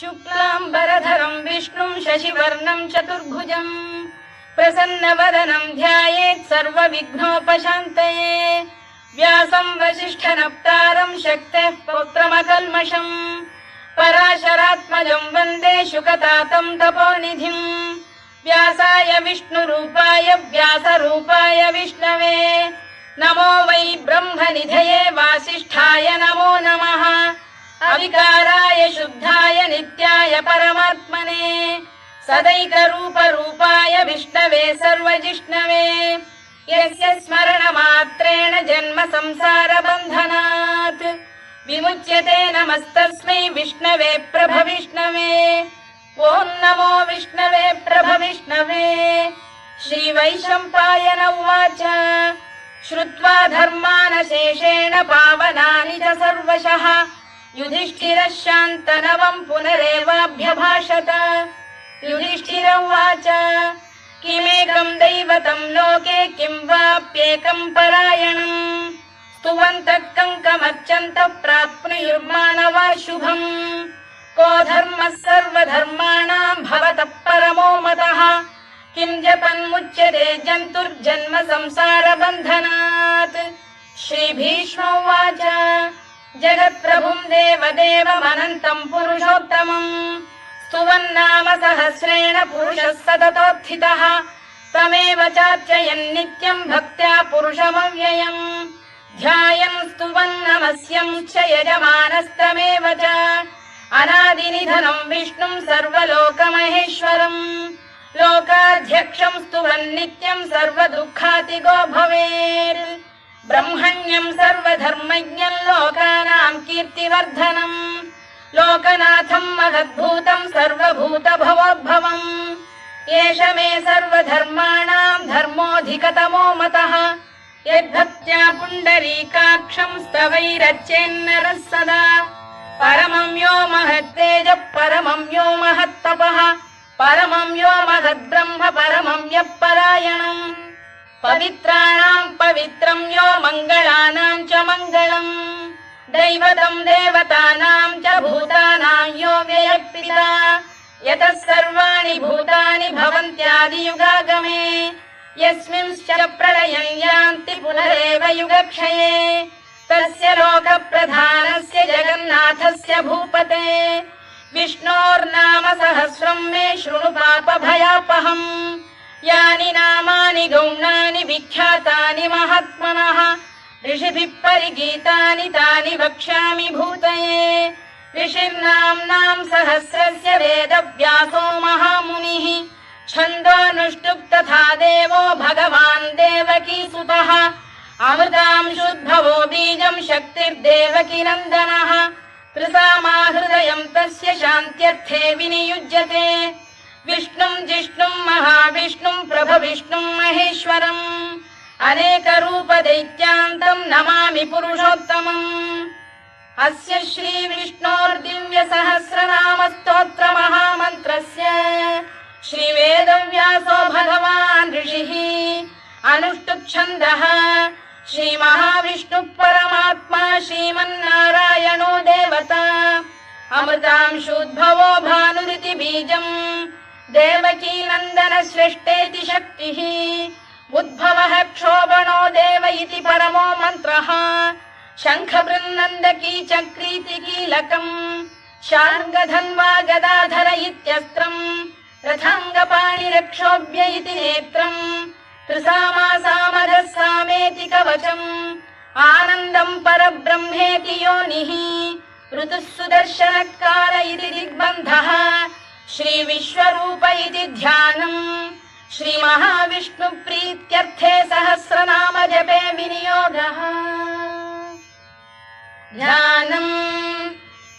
शुक्लाम्बरधरं विष्णुं शशिवर्णं चतुर्भुजं प्रसन्नवदनं ध्यायेत् सर्वविघ्नोपशान्तये। व्यासं वसिष्ठनप्तारं शक्तेः पौत्रमकल्मषं पराशरात्मजं वन्दे शुकतातं तपोनिधिं। व्यासाय विष्णुरूपाय व्यासरूपाय विष्णवे नमो वै ब्रह्मनिधये वासिष्ठाय नमो नमः। अविकाराय शुद्धाय नित्याय परमात्मने सदैकरूपरूपाय विष्णवे सर्वजिष्णवे यस्य स्मरणमात्रेण जन्म संसारबन्धनात् विमुच्यते। नमस्तस्मै विष्णवे प्रभविष्णवे। ॐ नमो विष्णवे प्रभविष्णवे। श्रीवैशम्पायन उवाच श्रुत्वा धर्मानशेषेण पावनानि च सर्वशः युधिष्ठिरः शान्तनवं पुनरेवाभ्यभाषत। युधिष्ठिर उवाच किमेकं दैवतं लोके किं वाप्येकं परायणम् स्तुवन्तः कङ्कमर्चन्तः प्राप्नुयुर्मानवा शुभम्। को धर्मः सर्वधर्माणां भवतः परमो मतः किं जपन्मुच्यते जन्तुर्जन्म संसारबन्धनात्। श्रीभीष्म उवाच जगत्प्रभुं देवदेवमनन्तं पुरुषोत्तमम् स्तुवन्नाम सहस्रेण पुरुषः सततोत्थितः तमेव चार्चयन् नित्यं भक्त्या पुरुषमव्ययम् ध्यायन् स्तुवन् नमस्यंश्च यजमानस्तमेव च अनादिनिधनं विष्णुं सर्वलोकमहेश्वरम् लोकाध्यक्षं स्तुवन् नित्यं सर्वदुःखातिगो भवेत्। ब्रह्मण्यं सर्वधर्मज्ञं लोकानां कीर्तिवर्धनम् लोकनाथं महद्भूतं सर्वभूतभवोद्भवम् एष मे सर्वधर्माणां धर्मोऽधिकतमो मतः यद्भक्त्या पुण्डरीकाक्षं स्तवैरच्चेन्नरः सदा। परमं यो महत्तेजः परमं यो महत्तपः परमं यो महद्ब्रह्म परमं यः परायणम् पवित्राणां पवित्रं यो मङ्गलानां च मङ्गलम् दैवतं देवतानां च भूतानां यो व्ययः यतः सर्वाणि भूतानि भवन्त्यादियुगागमे यस्मिंश्च प्रलयं यान्ति पुनरेव युगक्षये तस्य लोकप्रधानस्य जगन्नाथस्य भूपते विष्णोर्नाम सहस्रं मे शृणु पापभयापहम्। यानि नामानि गौणानि विख्यातानि महात्मनः ऋषिभिः परिगीतानि तानि वक्ष्यामि भूतये। ऋषिर्नाम्नां सहस्रस्य वेदव्यासो महामुनिः छन्दोऽनुष्टुप् तथा देवो भगवान् देवकीसुतः अमृतांशुद्भवो बीजं शक्तिर्देवकी नन्दनः त्रिसामा हृदयं तस्य शान्त्यर्थे विनियुज्यते। विष्णुं जिष्णुं महाविष्णुं प्रभविष्णुं महेश्वरम् अनेकरूपदैत्यान्तं नमामि पुरुषोत्तमम्। अस्य श्रीविष्णोर्दिव्यसहस्रनामस्तोत्रमहामन्त्रस्य श्रीवेदव्यासो भगवान् ऋषिः अनुष्टुप्-छन्दः श्रीमहाविष्णुः परमात्मा श्रीमन्नारायणो देवता अमृतांशोद्भवो भानुरिति बीजम् देवकी नन्दन श्रेष्ठेति शक्तिः उद्भवः क्षोभणो देव इति परमो मन्त्रः शङ्खबृन्नन्दकी चक्रीति कीलकम् शार्ङ्गधन्वा गदाधर इत्यस्त्रम् रथाङ्गपाणिरक्षोभ्य इति नेत्रम् त्रिसामा सामरः सामेति कवचम् आनन्दं परब्रह्मेति योनिः ऋतुः सुदर्शनकाल इति दिग्बन्धः श्रीविश्वरूप इति ध्यानम् श्रीमहाविष्णुप्रीत्यर्थे सहस्रनाम जपे विनियोगः। ध्यानम्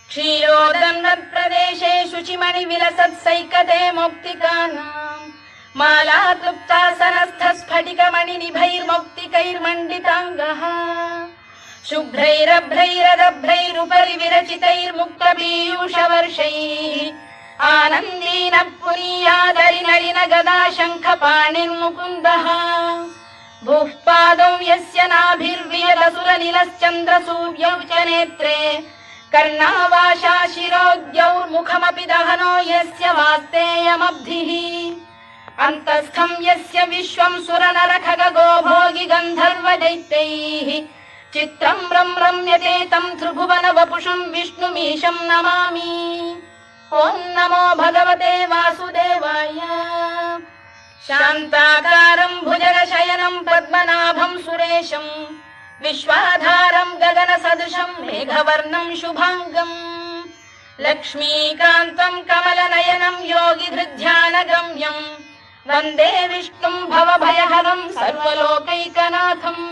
क्षीरोदन्वत्प्रदेशे शुचिमणिविलसत्सैकते मौक्तिकानाम् मालाक्लुप्तासनस्थस्फटिकमणिनिभैर्मौक्तिकैर्मण्डिताङ्गः शुभ्रैरभ्रैरदभ्रैरुपरि विरचितैर्मुक्तपीयूषवर्षैः आनन्दीनः पुनीयादरिनलिन गदा शङ्खपाणिर्मुकुन्दः भूः पादौ यस्य नाभिर्वियलसुरनिलश्चन्द्रसूर्यौ च नेत्रे कर्णावाशा शिरोद्यौर्मुखमपि दहनो यस्य वास्तेयमब्धिः अन्तस्थं यस्य विश्वं सुरनरखगो भोगि गन्धर्व दैत्यैः चित्रं रम्यते तं त्रिभुवन वपुषं विष्णुमीशं नमामि। ॐ नमो भगवते वासुदेवाय। शान्ताकारं भुजगशयनं पद्मनाभं सुरेशं विश्वाधारं गगनसदृशं मेघवर्णं शुभाङ्गम् लक्ष्मीकान्तं कमलनयनं योगिधृध्यानगम्यं वन्दे विष्णुं भवभयहरं सर्वलोकैकनाथम्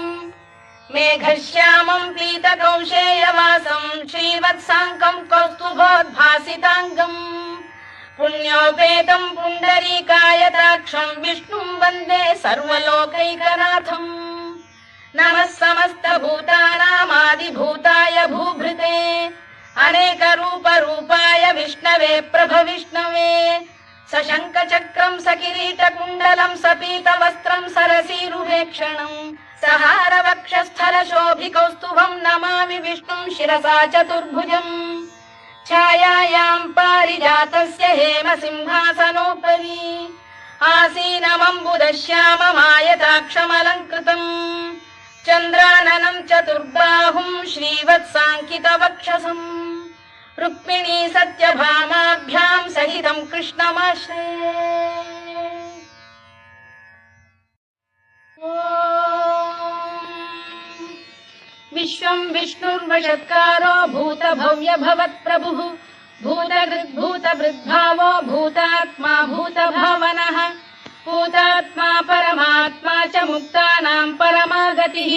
मेघश्यामं पीतकौशेयवासं श्रीवत्साङ्कं कौस्तुभोद्भासिताङ्गम् पुण्योपेतं पुण्डरीकायताक्षं विष्णुं वन्दे सर्वलोकैकनाथम् नमः समस्तभूतानामादिभूताय भूभृते अनेकरूपरूपाय विष्णवे प्रभविष्णवे सशङ्खचक्रं सकिरीटकुण्डलं सपीतवस्त्रं सरसीरुहेक्षणं सहारवक्षस्थलशोभिकौस्तुभं नमामि विष्णुं शिरसा चतुर्भुजम् छायायां पारिजातस्य हेमसिंहासनोपरि आसीनमम्बुदश्याममायताक्षमलङ्कृतम् चन्द्राननं चतुर्बाहुं श्रीवत्साङ्कितवक्षसम् रुक्मिणी सत्यभामाभ्यां सहितं कृष्णमाश्रये। विश्वं विष्णुर्वषत्कारो भूतभव्य भवत्प्रभुः भूतभृद्भावो भूतात्मा भूतभावनः भूतात्मा परमात्मा च मुक्तानां परमागतिः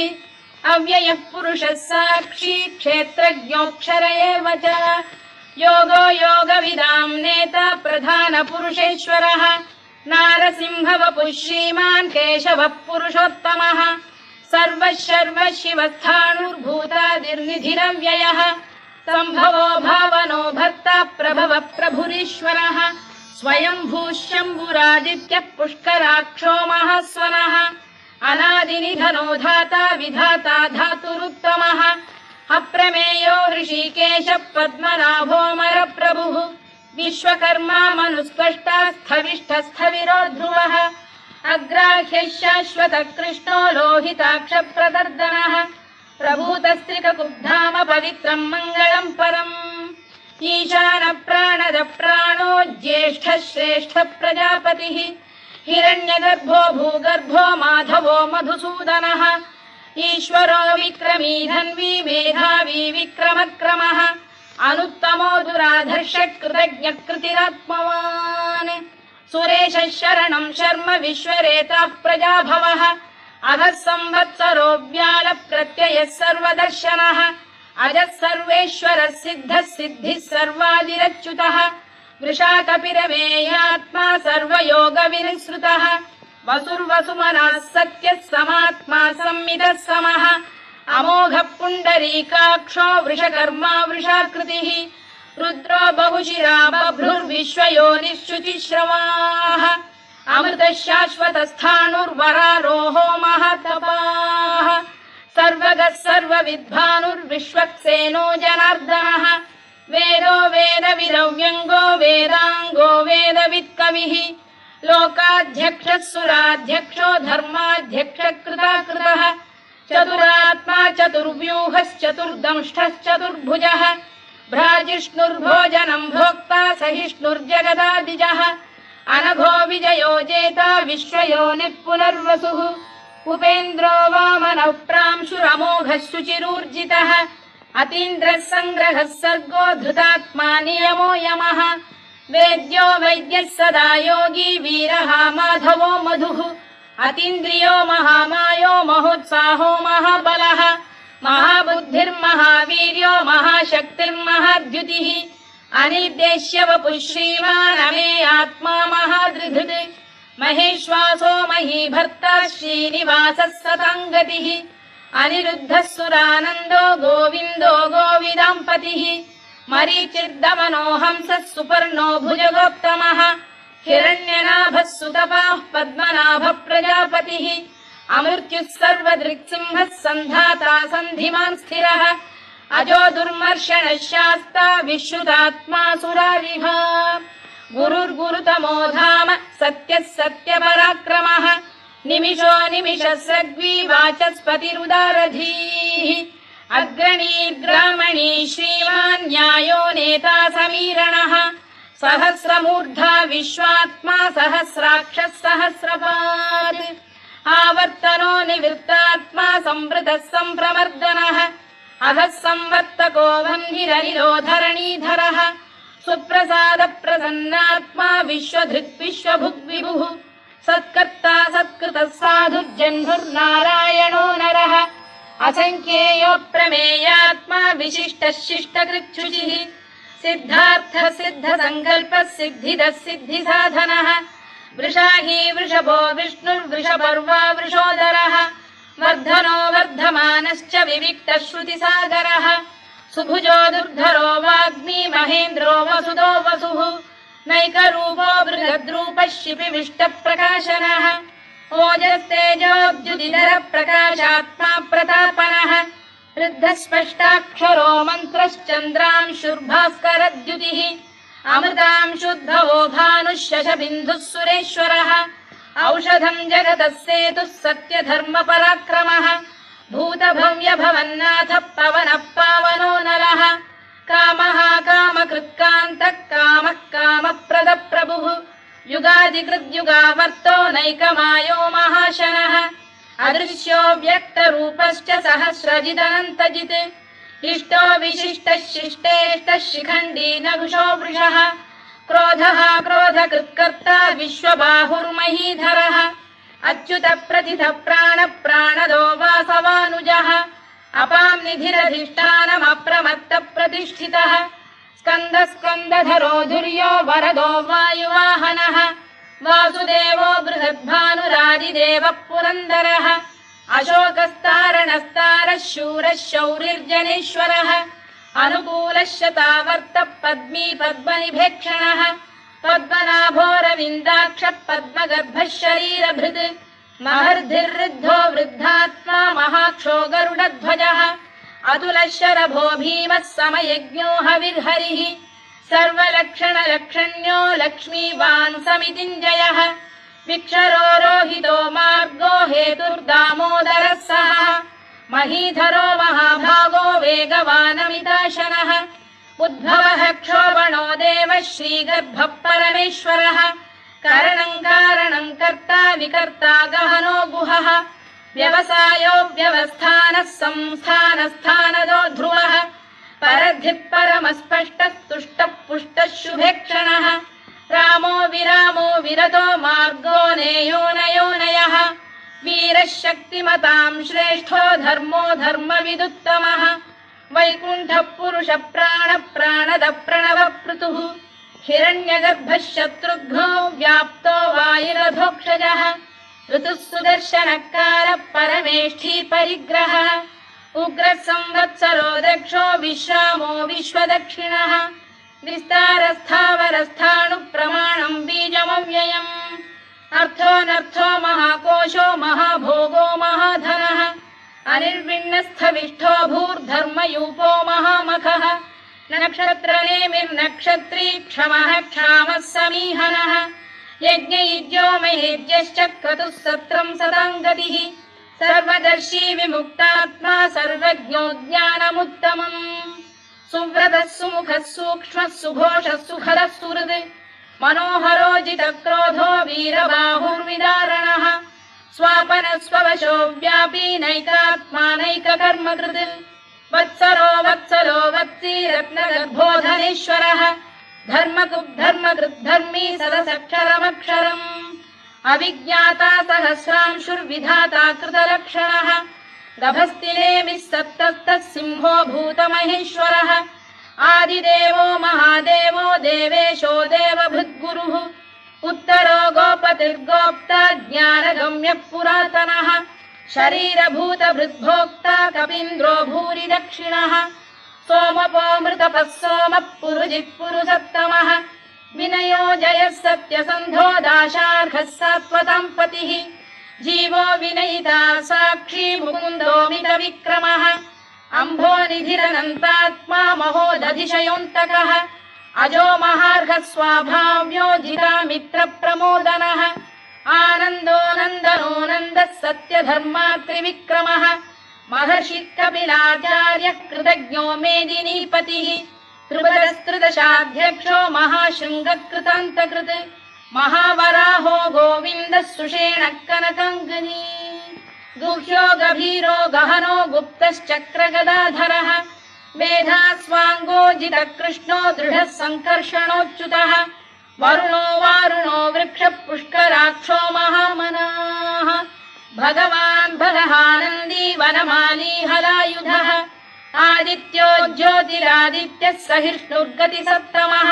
अव्ययः पुरुषः साक्षी क्षेत्रज्ञोऽक्षर एव च योगो योगविदां नेता प्रधानपुरुषेश्वरः नारसिंहवपुः श्रीमान् केशवः पुरुषोत्तमः सर्वशर्व शिवस्थाणुर्भूतादिर्निधिरव्ययः सम्भवो भावनो भर्ता प्रभवः प्रभुरीश्वरः स्वयंभूः शम्भुरादित्यः पुष्कराक्षो महास्वनः अनादिनिधनो धाता विधाता धातुरुत्तमः अप्रमेयो ऋषिकेशः पद्मनाभोऽमरप्रभुः विश्वकर्मा मनुस्पष्टा स्थविष्ठस्थविरो ध्रुवः अग्राह्यः शाश्वतः कृष्णो लोहिताक्षप्रदर्दनः प्रभूतस्त्रिककुब्धाम पवित्रं मङ्गलं परम् ईशान प्राणद प्राणो ज्येष्ठः श्रेष्ठः प्रजापतिः हिरण्यगर्भो भूगर्भो माधवो मधुसूदनः ईश्वरो विक्रमी धन्वी मेधावी विक्रमक्रमः अनुत्तमो दुराधर्षः कृतज्ञः कृतिरात्मवान् सुरेशः शरणं शर्म विश्वरेताः प्रजाभवः अघः संवत्सरो व्यालप्रत्ययः सर्वदर्शनः अजः सर्वेश्वरः सिद्धः सिद्धिः सर्वादिरच्युतः वृषाकपिरमेयात्मा सर्वयोगविनिसृतः वसुर्वसुमनः सत्यः समात्मा संमितः समः अमोघः पुण्डरीकाक्षो वृषकर्मा वृषाकृतिः रुद्रो बहुशिरा बभ्रुर्विश्वयोनिश्रुतिश्रवाः अमृतः शाश्वतस्थाणुर्वरारोहो महातपाः सर्वगः सर्वविद्भानुर्विश्वक्सेनो जनार्दनः वेदो वेदविदव्यङ्गो वेदाङ्गो वेदवित्कविः लोकाध्यक्षः सुराध्यक्षो धर्माध्यक्षः कृताकृतः चतुरात्मा चतुर्व्यूहश्चतुर्दंष्टश्चतुर्भुजः भ्राजिष्णुर्भोजनं भोक्ता सहिष्णुर्जगदादिजः अनघो विजयो जेता विश्वयोनिः पुनर्वसुः उपेन्द्रो वामनः प्रांशुरमोघः शुचिरूर्जितः अतीन्द्रः सङ्ग्रहः सर्गो धृतात्मा नियमो यमः वेद्यो वैद्यः सदा योगी वीरः माधवो मधुः अतीन्द्रियो महामायो महोत्साहो महाबलः महाबुद्धिर्महावीर्यो महाशक्तिर्महाद्युतिः अनिर्देश्य वपुः श्रीमान् अमे आत्मा महाधृधृत् महेश्वासो महीभर्ता श्रीनिवासः सताङ्गतिः अनिरुद्धः सुरानन्दो गोविन्दो गोविदाम्पतिः मरीचिर्दमनो हंसः सुपर्णो भुजगोत्तमः हिरण्यनाभः सुतपाः पद्मनाभः प्रजापतिः अमृत्युः सर्वदृक्सिंहः सन्धाता सन्धिमान् स्थिरः अजो दुर्मर्षणः शास्ता विश्रुतात्मा सुरारिः गुरुर्गुरुतमो धाम सत्यः सत्यपराक्रमः निमिषो निमिषस्रग्वी वाचस्पतिरुदारधीः अग्रणीर्ग्रामणी श्रीमान् न्यायो नेता समीरणः सहस्रमूर्धा विश्वात्मा सहस्राक्षः सहस्रपात् आवर्तनो निवृत्तात्मा संवृतः सम्प्रमर्दनः अधः संवर्तको वह्निरनिरो धरणीधरः सुप्रसाद प्रसन्नात्मा विश्वधृक् विश्वभुग्विभुः सत्कर्ता सत्कृतः साधुर्जह्नुर्नारायणो नरः असंख्येयो प्रमेयात्मा विशिष्टः शिष्टकृच्छुचिः सिद्धार्थः सिद्धसङ्कल्पः सिद्धिदः सिद्धिसाधनः वृषाही वृषभो विष्णुर्वृषपर्वा वृषोदरः वर्धनो वर्धमानश्च विविक्तः श्रुतिसागरः सुभुजो दुर्धरो वाग्मी महेन्द्रो वसुदो वसुः नैकरूपो बृहद्रूपः शिपिविष्टप्रकाशनः ओजस्तेजोद्युदिधरः प्रकाशात्मा प्रतापनः वृद्धस्पष्टाक्षरो मन्त्रश्चन्द्रांशुर्भास्करद्युतिः अमृतांशुद्भवो भानुः शशबिन्दुः सुरेश्वरः औषधम् जगतः सेतुः सत्यधर्मपराक्रमः भूतभव्यभवन्नाथः पवनः पावनो नरः कामः कामकृत्कान्तः कामः कामप्रदप्रभुः युगादिकृद्युगावर्तो नैकमायो महाशनः अदृश्यो व्यक्तरूपश्च सहस्रजिदनन्तजित् इष्टो विशिष्टः शिष्टेष्टः शिखण्डी नहुषो वृषः क्रोधः क्रोधकृत्कर्ता विश्वबाहुर्महीधरः अच्युत प्रथितः प्राणदो वासवानुजः अपां निधिरधिष्ठानमप्रमत्त प्रतिष्ठितः स्कन्दः स्कन्दधरो धुर्यो वरदो वायुवाहनः वासुदेवो बृहद्भानुरादिदेवः पुरन्दरः अशोकस्तारणस्तारः शूरः शौरिर्जनेश्वरः अनुकूलः शतावर्तः पद्मी पद्मनिभेक्षणः पद्मनाभोरविन्दाक्षः पद्मगर्भः शरीरभृत् महर्धिर्वृद्धो वृद्धात्मा महाक्षो गरुडध्वजः अतुलः शरभो भीमः समयज्ञो हविर्हरिः सर्वलक्षणलक्षण्यो लक्ष्मीवान् समितिञ्जयः विक्षरो रोहितो मार्गो हेतुर्दामोदरः सः महीधरो महाभागो वेगवानमिताशनः उद्भवः क्षोभणो देवः श्रीगर्भः परमेश्वरः करणं कारणं कर्ता विकर्ता गहनो गुहः व्यवसायो व्यवस्थानः संस्थानस्थानदो ध्रुवः परद्धिः परमस्पष्टः तुष्टः पुष्टः शुभेक्षणः रामो विरामो विरतो मार्गो नेयो नयोनयः वीरः शक्तिमतां श्रेष्ठो धर्मो धर्मविदुत्तमः वैकुण्ठः पुरुषः प्राणदः प्रणवपृतुः हिरण्यगर्भः शत्रुघ्नो व्याप्तो वायुरधोक्षजः ऋतुः सुदर्शनकारः परमेष्ठी परिग्रहः उग्रः संवत्सरो दक्षो विश्रामो विश्वदक्षिणः विस्तारस्थावरस्थाणुः प्रमाणं बीजमव्ययम् अर्थोऽनर्थो महाकोशो महाभोगो महाधनः अनिर्विण्णस्थविष्ठो भूर्धर्मयूपो महामखः नक्षत्रनेमिर्नक्षत्री क्षमः क्षामः समीहनः यज्ञयुज्यो महेज्यश्च क्रतुः सत्रं सदाङ्गतिः सर्वदर्शी विमुक्तात्मा सर्वज्ञो ज्ञानमुत्तमम् सुव्रतः सुमुखः सूक्ष्मः सुघोषः सुखदः सुहृद् मनोहरो जितक्रोधो वीरबाहुर्विदारणः स्वापनः स्ववशो व्यापी नैकात्मा नैककर्मकृत् वत्सरो वत्सलो वत्सी रत्नगर्भोधनेश्वरः धर्मकृद्धर्मी सदसक्षरमक्षरम् अविज्ञाता सहस्रांशुर्विधाता कृतलक्षणः गभस्तिनेमिः सप्तस्तः सिंहो भूतमहेश्वरः आदिदेवो महादेवो देवेशो देवभृद्गुरुः उत्तरो गोपतिर्गोप्ता ज्ञानगम्यः पुरातनः शरीरभूतभृद्भोक्ता कपीन्द्रो भूरि दक्षिणः सोमपोऽमृतपः सोमः पुरुजिः पुरुषत्तमः विनयो जयः सत्यसन्धो दाशार्हः सात्वतां पतिः जीवो विनयिता साक्षी मुकुन्दो मितविक्रमः अम्भोनिधिरनन्तात्मा महोदधिशयोऽन्तकः अजो महार्घ स्वाभाव्यो जितामित्रप्रमोदनः आनन्दो नन्दनो नन्दः सत्यधर्मात्रिविक्रमः महर्षिः कपिलाचार्यः कृतज्ञो मेदिनीपतिः त्रिपदस्त्रिदशाध्यक्षो महाशृङ्गकृतान्तकृत् महावराहो गोविन्दः सुषेणः कनकाङ्गनी गुह्यो गभीरो गहनो गुप्तश्चक्रगदाधरः मेधास्वाङ्गोजितः कृष्णो दृढः सङ्कर्षणोच्युतः वरुणो वारुणो वृक्षः पुष्कराक्षो महामनाः भगवान् भगहानन्दी वनमाली हलायुधः आदित्यो ज्योतिरादित्यः सहिष्णुर्गतिसत्तमः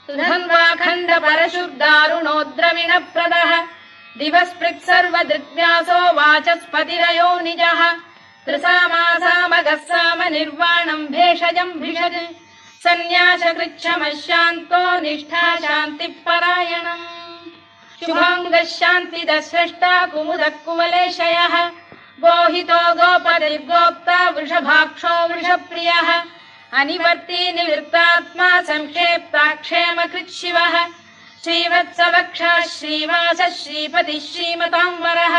सुधन्वाखण्ड परशुर्दारुणो द्रविणप्रदः दिवस्पृक् सर्वदृग्व्यासो वाचस्पतिरयो निजः त्रिसामासामगः साम निर्वाणम् भेषजम् भिषज सन्न्यासकृच्छमशान्तो निष्ठा शान्तिपरायणम् शुभाङ्गः शान्तिदः स्रष्टा कुमुदः कुवलेशयः गोहितो गोपतिर्गोप्ता वृषभाक्षो वृषप्रियः अनिवर्ती निवृत्तात्मा संक्षेप्ताक्षेमकृत् शिवः श्रीवत्सवक्षः श्रीवासः श्रीपतिः श्रीमताम्बरः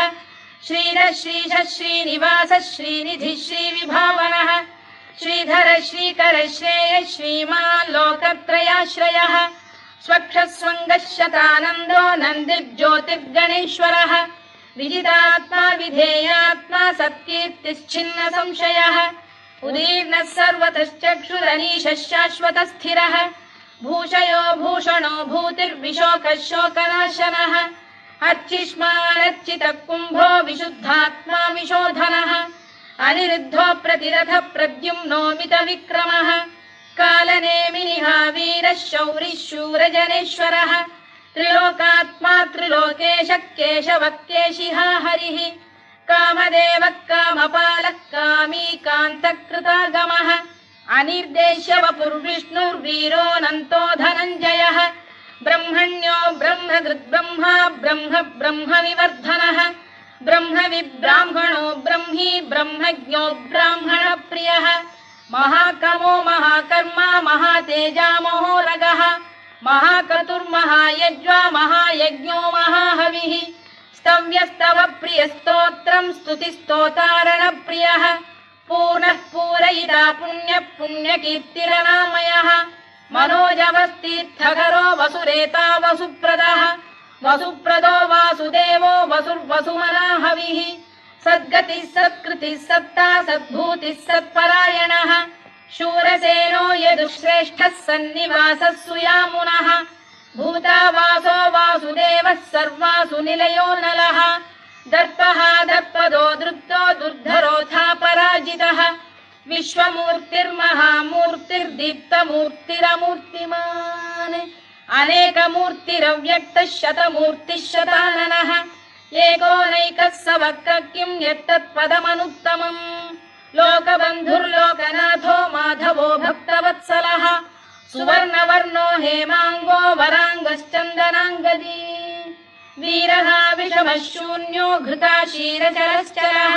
श्रीधः श्रीशः श्रीनिवासः श्रीनिधिः श्रीविभावनः श्रीधर श्रीकर श्रेयः श्रीमान् लोकत्रयाश्रयः स्वक्षः स्वङ्गः शतानन्दो नन्दिर्ज्योतिर्गणेश्वरः विजितात्मा विधेयात्मा सत्कीर्तिश्चिन्न संशयः उदीर्णः सर्वतश्चक्षुरनीशः शाश्वतः स्थिरः भूषयो भूषणो भूतिर्विशोकः शोकनाशनः अर्चिष्मानर्चितः कुम्भो विशुद्धात्मा विशोधनः अनिरुद्धो प्रतिरथः प्रद्युम्नो मितविक्रमः कालनेमिनिः वीरः शौरिः शूरजनेश्वरः त्रिलोकात्मा त्रिलोकेशः केशवः केशिहा हरिः कामदेवः कामपालः कामी कान्तकृतागमः अनिर्देश्य वपुर्विष्णुर्वीरोऽनन्तो धनञ्जयः ब्रह्मण्यो ब्रह्मकृद्ब्रह्मा ब्रह्म ब्रह्मविवर्धनः ब्रह्मविब्राह्मणो ब्रह्मी ब्रह्मज्ञो ब्राह्मणप्रियः महाकमो महाकर्मा महातेजा महोरगः महाक्रतुर्महायज्वा महायज्ञो महाहविः स्तव्यस्तव प्रियस्तोत्रम् स्तुतिस्तोतारणप्रियः पूर्णः पूरयिता पुण्यः पुण्यकीर्तिरनामयः मनोजवस्तीर्थकरो वसुरेता वसुप्रदः वसुप्रदो वासुदेवो वसुर्वसुमनाहविः सद्गतिः सत्कृतिः सत्ता सद्भूतिः सत्परायणः शूरसेनो यदुश्रेष्ठः सन्निवासः सुयामुनः भूतावासो वासुदेवः सर्वासु निलयो नलः दर्पः दर्पदो दृप्तो दुर्धरोऽथा पराजितः विश्वमूर्तिर्महामूर्तिर्दीप्तमूर्तिरमूर्तिमान् अनेकमूर्तिरव्यक्तः शतमूर्तिः शताननः एकोनैकः स वक्र किं यत्तत्पदमनुत्तमम् लोकबन्धुर्लोकनाथो माधवो भक्तवत्सलः सुवर्णवर्णो हेमाङ्गो वराङ्गश्चन्दनाङ्गदी वीरः विषमः शून्यो घृता क्षीरचरश्चरः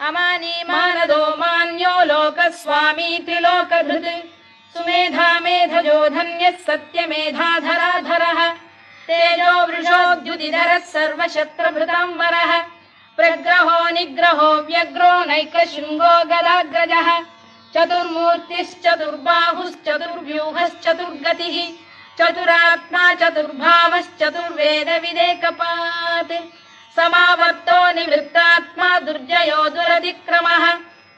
अमानी मानदो मान्यो लोकस्वामी त्रिलोकधृत् सुमेधा मेधजो धन्यः सत्यमेधाधराधरः तेजो वृषोद्युतिधरः सर्वशत्रभृताम्बरः प्रग्रहो निग्रहो व्यग्रो नैकशृङ्गो गदाग्रजः चतुर्मूर्तिश्चतुर्बाहुश्चतुर्व्यूहश्चतुर्गतिः चतुरात्मा चतुर्भावश्चतुर्वेदविदेकपात् समावर्तो निवृत्तात्मा दुर्जयो दुरतिक्रमः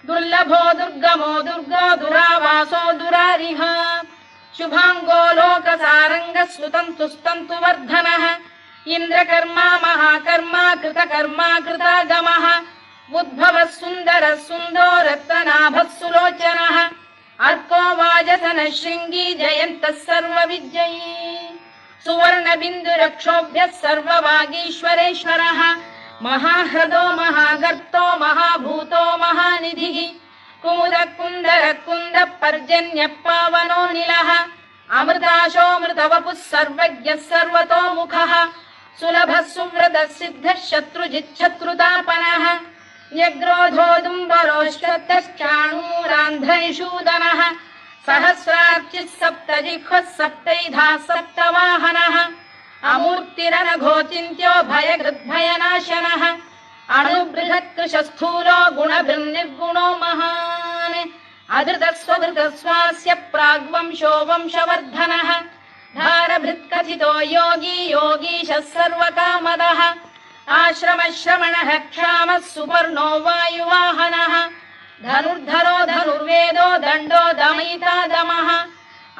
दुर्लभो दुर्गमो दुर्गो दुरावासो दुरारिः शुभाङ्गो लोकसारङ्गः सुतन्तुस्तन्तु वर्धनः इन्द्रकर्मा महाकर्मा कृतकर्मा कृतागमः उद्भवः सुन्दरः सुन्दो रत्ननाभः सुलोचनः अर्को वाजसनः शृङ्गी जयन्तः सर्वविजयी सुवर्णबिन्दुरक्षोभ्यः सर्ववागीश्वरेश्वरः महाह्रदो महागर्तो महाभूतो महानिधिः कुमुदः कुन्दरः कुन्दः पर्जन्यः पावनो निलः अमृताशोऽमृतवपुः सर्वज्ञः सर्वतोमुखः सुलभः सुव्रतः सिद्धः शत्रुजिच्छत्रुतापनः न्यग्रोधोदुम्बरोश्वत्तश्चाणूरा सप्तरिषूदनः सहस्रार्चिः सप्तजिह्वः सप्तैधा सप्तवाहनः अमूर्तिरनघोचिन्त्यो भयकृद्भयनाशनः अणुबृहत्कृशस्थूलो गुणभिर्निर्गुणो महान् अधृतस्वधृतस्वास्य प्राग्वंशो वंशवर्धनः भारभृत्कथितो योगी योगीशः सर्वकामदः आश्रमश्रमणः क्षामः सुपर्णो वायुवाहनः धनुर्धरो धनुर्वेदो दण्डो दमयिता दमः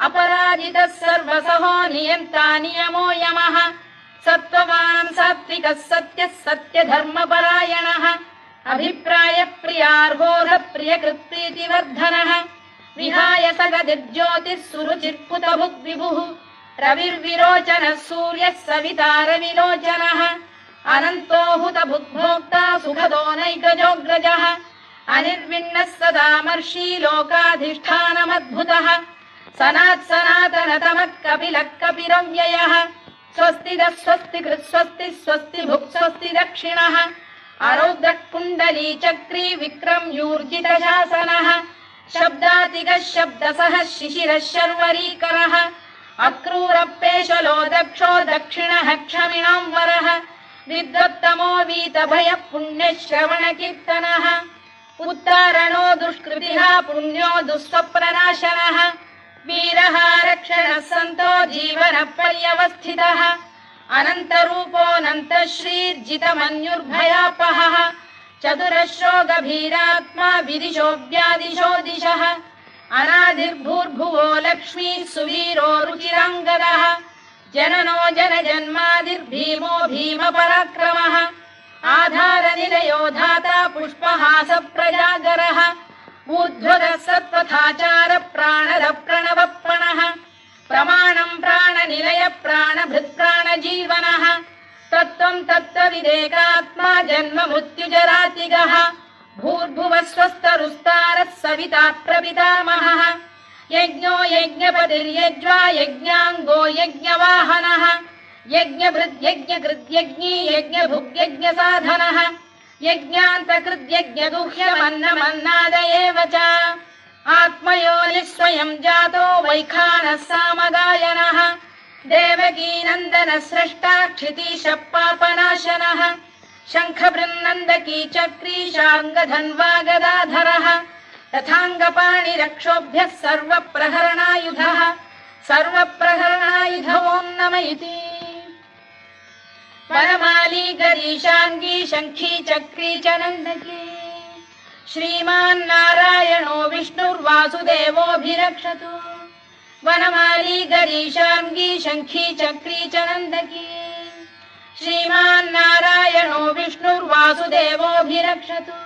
अपराजितः सर्वसहो नियन्ता नियमो यमः सत्त्ववान् सात्विकः सत्यः सत्यधर्मपरायणः अभिप्रायप्रियार्होः प्रियकृत्प्रीतिवर्धनः विहाय सगदिर्ज्योतिः सुरुचिर्पुतभुग्विभुः रविर्विरोचनः सूर्यः सविता रविलोचनः अनन्तो हुतभुग्भोक्ता सुखदो नैकजोऽग्रजः अनिर्विण्णः सदामर्षी लोकाधिष्ठानमद्भुतः सनातनतमः कपिलः कपिरव्ययः स्वस्तिदः स्वस्तिकृत् स्वस्ति स्वस्ति भुक् स्वस्ति दक्षिणः आरौद्रः कुण्डली चक्री विक्रम्यूर्जितशासनः शब्दातिगः शब्दसः शिशिरः शर्वरीकरः अक्रूरपेशलो दक्षो दक्षिणः क्षमिणां वरः विद्वत्तमो वीतभयः पुण्यश्रवणकीर्तनः उत्तारणो दुष्कृतिः पुण्यो दुःस्वप्ननाशनः वीरः रक्षणः सन्तो जीवनपर्यवस्थितः अनन्तरूपोऽनन्तश्रीर्जितमन्युर्भयापहः चतुरश्रो गभीरात्मा विदिशो व्यादिशो दिशः अनादिर्भूर्भुवो लक्ष्मी सुवीरो रुचिराङ्गदः जननो जनजन्मादिर्भीमो भीमपराक्रमः आधारनिलयो धाता पुष्पहास प्रजागरः ऊर्ध्वगः सत्त्वथाचार प्राणद प्रणवप्रणः प्रमाणं प्राणनिलय प्राणभृत्प्राणजीवनः तत्त्वं तत्त्वविदेकात्मा जन्म मृत्युजरातिगः भूर्भुवः स्वस्तरुस्तारः सविता प्रपितामहः यज्ञो यज्ञपतिर्यज्वा यज्ञाङ्गो यज्ञवाहनः यज्ञभृद्यज्ञकृद्यज्ञी यज्ञभुग्यज्ञसाधनः यज्ञान्तकृद्यज्ञगुह्यमन्नमन्नादयेव च आत्मयोनिः स्वयं जातो वैखानः सामगायनः देवकीनन्दनः स्रष्टा क्षितीशः पापनाशनः शङ्खबृन्नन्दकी चक्री शार्ङ्गधन्वा गदाधरः तथाङ्गपाणिरक्षोभ्यः सर्वप्रहरणायुधः सर्वप्रहरणायुध ॐ नम इति वनमाली गरीशाङ्गी शङ्खी चक्री च नन्दकी श्रीमान्नारायणो विष्णुर्वासुदेवोऽभिरक्षतु वनमाली गरीशाङ्गी शङ्खी चक्री च नन्दकी श्रीमान्नारायणो विष्णुर्वासुदेवोऽभिरक्षतु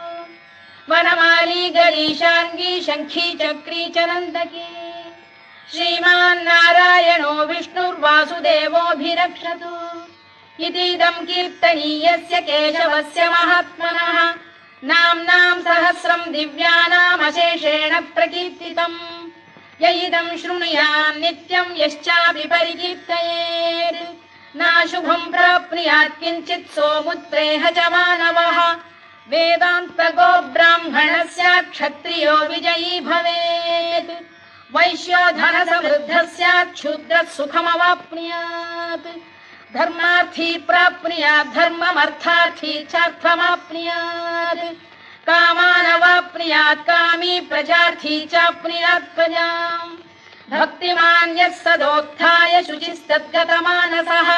वनमाली गरीशाङ्गी शङ्खी चक्री च नन्दकी श्रीमान्नारायणो विष्णुर्वासुदेवोऽभिरक्षतु इतीदं कीर्तनीयस्य केशवस्य महात्मनः नाम्नां सहस्रं दिव्यानामशेषेण प्रकीर्तितम् य इदं शृणुयात् नित्यं यश्चापि परिकीर्तयेत् नाशुभं प्राप्नुयात् किञ्चित् सोमुत्प्रेह च मानवः वेदान्तको ब्राह्मणः स्यात् क्षत्रियो विजयी भवेत् वैश्यो धनसमृद्धः स्यात् शूद्रः सुखमवाप्नुयात् धर्मार्थी प्राप्नुयात् धर्ममर्थार्थी चार्थमाप्नुयात् कामानवाप्नुयात् कामी प्रजार्थी चाप्नुयात् प्रजाम् भक्तिमान् यः सदोत्थाय शुचिस्तद्गतमानसः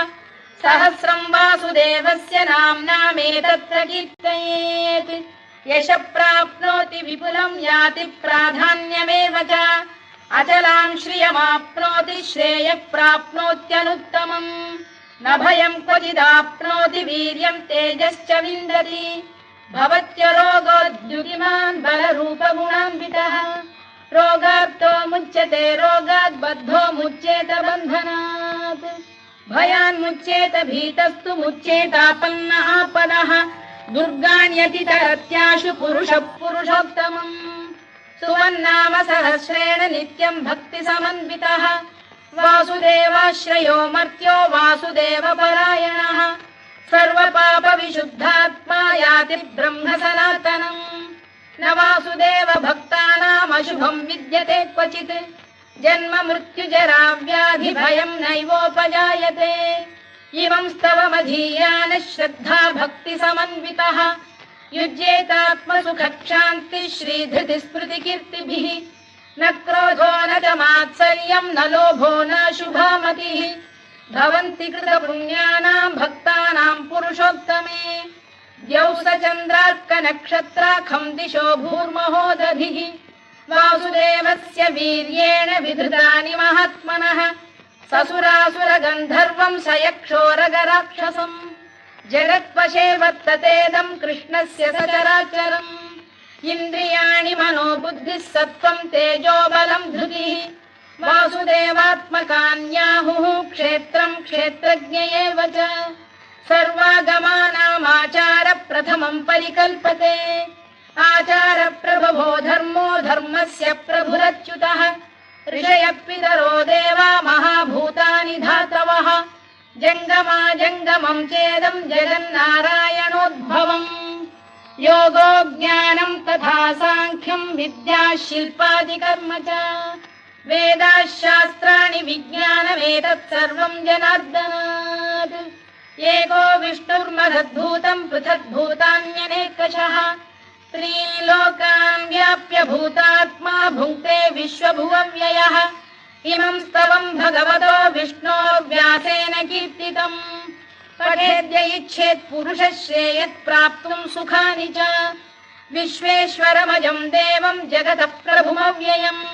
सहस्रं वासुदेवस्य नाम्नामेतत्र कीर्तयेत् यशः प्राप्नोति विपुलं याति प्राधान्यमेव च अचलां श्रियमाप्नोति श्रेयः प्राप्नोत्यनुत्तमम् न भयं क्वचिदाप्नोति वीर्यं तेजश्च विन्दति भवत्यरोगोद्युतिमान् बलरूपगुणान्वितः रोगार्तो मुच्यते रोगात् बद्धो मुच्येत बन्धनात् भयान्मुच्येत भीतस्तु मुच्येतापन्न आपदः दुर्गाण्यतितरत्याशु पुरुषः पुरुषोत्तमम् सुवन्नाम सहस्रेण नित्यं भक्तिसमन्वितः वासुदेवाश्रयो मर्त्यो वासुदेवपरायणः सर्वपापविशुद्धात्मा याति ब्रह्म सनातनम् न वासुदेव भक्तानामशुभं विद्यते विद्यते क्वचित् जन्म मृत्युजरा व्याधि भयं नैवोपजायते इमं स्तवमधीयानः श्रद्धा भक्ति समन्वितः युज्येतात्मसुखक्षान्ति श्रीधृति स्मृति कीर्तिभिः न क्रोधो न च मात्सर्यं न लोभो न शुभामतिः भवन्ति कृतपुण्यानां भक्तानां पुरुषोत्तमे द्यौस चन्द्रार्कनक्षत्राखं दिशो भूर्महो दधिः वासुदेवस्य वीर्येण विधृतानि महात्मनः ससुरासुरगन्धर्वं स यक्षोरगराक्षसम् जगत्वशे वर्ततेदं कृष्णस्य सचराचरम् इन्द्रियाणि मनो बुद्धिः सत्त्वं तेजो बलं धृतिः वासुदेवात्मकान्याहुः क्षेत्रं क्षेत्रज्ञ एव च सर्वागमानामाचार प्रथमं परिकल्पते आचार प्रभवो धर्मो धर्मस्य प्रभुरच्युतः ऋषयः पितरो देवा महाभूतानि धातवः जङ्गमा जङ्गमं चेदं जगन्नारायणोद्भवम् योगो ज्ञानं तथा साङ्ख्यं विद्या शिल्पादिकर्म च वेदाः शास्त्राणि विज्ञानमेतत् सर्वं जनार्दनात् एको विष्णुर्महद्भूतं पृथग्भूतान्यनेकशः त्रीन् लोकान् व्याप्य भूतात्मा भुङ्क्ते विश्वभुवव्ययः इमं स्तवं भगवतो विष्णोर्व्यासेन कीर्तितम् पठेद्य इच्छेत् पुरुषः श्रेयत् प्राप्तुं सुखानि च विश्वेश्वरमजं देवं जगतः प्रभुमव्ययम्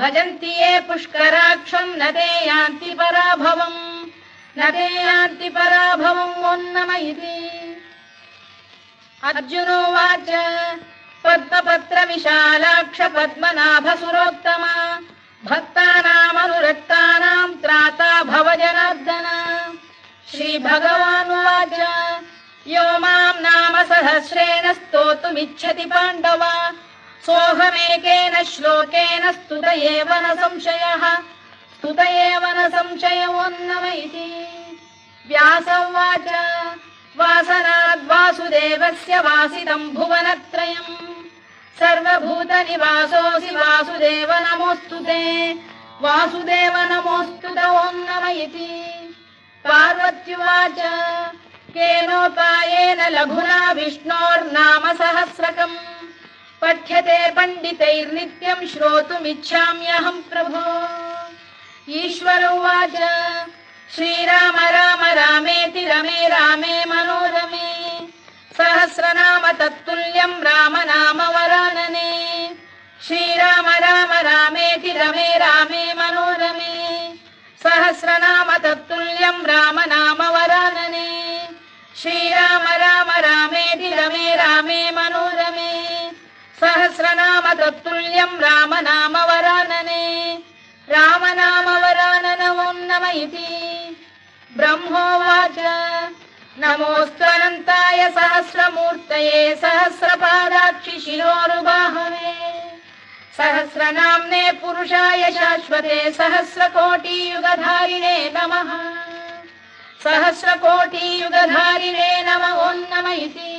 भजन्ति ये पुष्कराक्षं न ते यान्ति पराभवम् न ते यान्ति पराभवम् ओन्नम इति अर्जुनोवाच पद्मपत्र विशालाक्ष पद्मनाभ सुरोत्तमा भक्तानामनुरक्तानां त्राता भव जनार्दन श्रीभगवानुवाच यो मां नाम सहस्रेण स्तोतुमिच्छति पाण्डव सोऽहमेकेन श्लोकेन स्तुत एव न संशयः स्तुत एव न संशयोन्नम इति व्यास उवाच वासनाद्वासुदेवस्य वासितं भुवनत्रयम् सर्वभूतनिवासोऽसि वासुदेव नमोऽस्तु ते वासुदेव नमोऽस्तु ते ओन्नम इति पार्वत्युवाच केनोपायेन लघुना विष्णोर्नाम सहस्रकम् पठ्यते पण्डितैर्नित्यं श्रोतुमिच्छाम्यहं प्रभो ईश्वर उवाच श्रीराम राम रामेति रमे रामे मनोरमे सहस्रनाम तत्तुल्यं राम नाम वरानने श्रीराम राम रामेति रमे रामे मनोरमे सहस्रनाम तत्तुल्यं राम नाम वरानने श्रीराम राम रामेति रमे रामे मनोरमे सहस्रनाम तत्तुल्यं राम नाम वरानने राम नाम वरानन ओन्नम इति ब्रह्मोवाच नमोऽस्त्वनन्ताय सहस्रमूर्तये सहस्रपादाक्षि शिरोरुबाहवे सहस्रनाम्ने पुरुषाय शाश्वते सहस्रकोटियुगधारिणे नमः सहस्रकोटियुगधारिणे नमः ओन्नम इति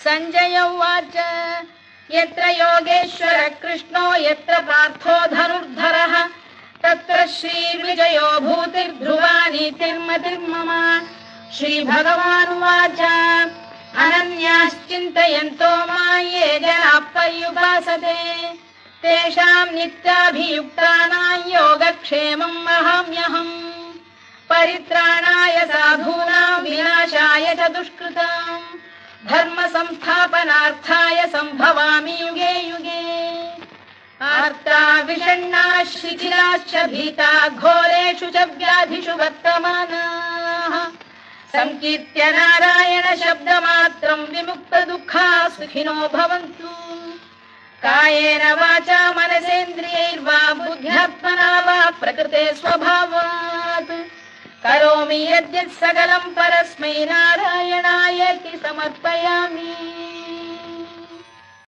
सञ्जय उवाच यत्र योगेश्वर कृष्णो यत्र पार्थो धनुर्धरः तत्र श्रीविजयो भूतिर्ध्रुवा नीतिर्मतिर्मम श्रीभगवानुवाच अनन्याश्चिन्तयन्तो मां ये जनाः पर्युपासते तेषां नित्याभियुक्तानां योगक्षेमं वहाम्यहम् परित्राणाय साधूनां विनाशाय च दुष्कृतां धर्म संस्थापनार्थाय सम्भवामि युगे युगे आर्ता विषण्णाः शिथिलाश्च भीता घोरेषु च व्याधिषु वर्तमानाः संकीर्त्य नारायण शब्दमात्रं विमुक्तदुःखाः सुखिनो भवन्तु कायेन वाचा मनसेन्द्रियैर्वा बुद्ध्यात्मना वा प्रकृते स्वभावात् करोमि यद्यत् सकलं परस्मै नारायणायेति समर्पयामि।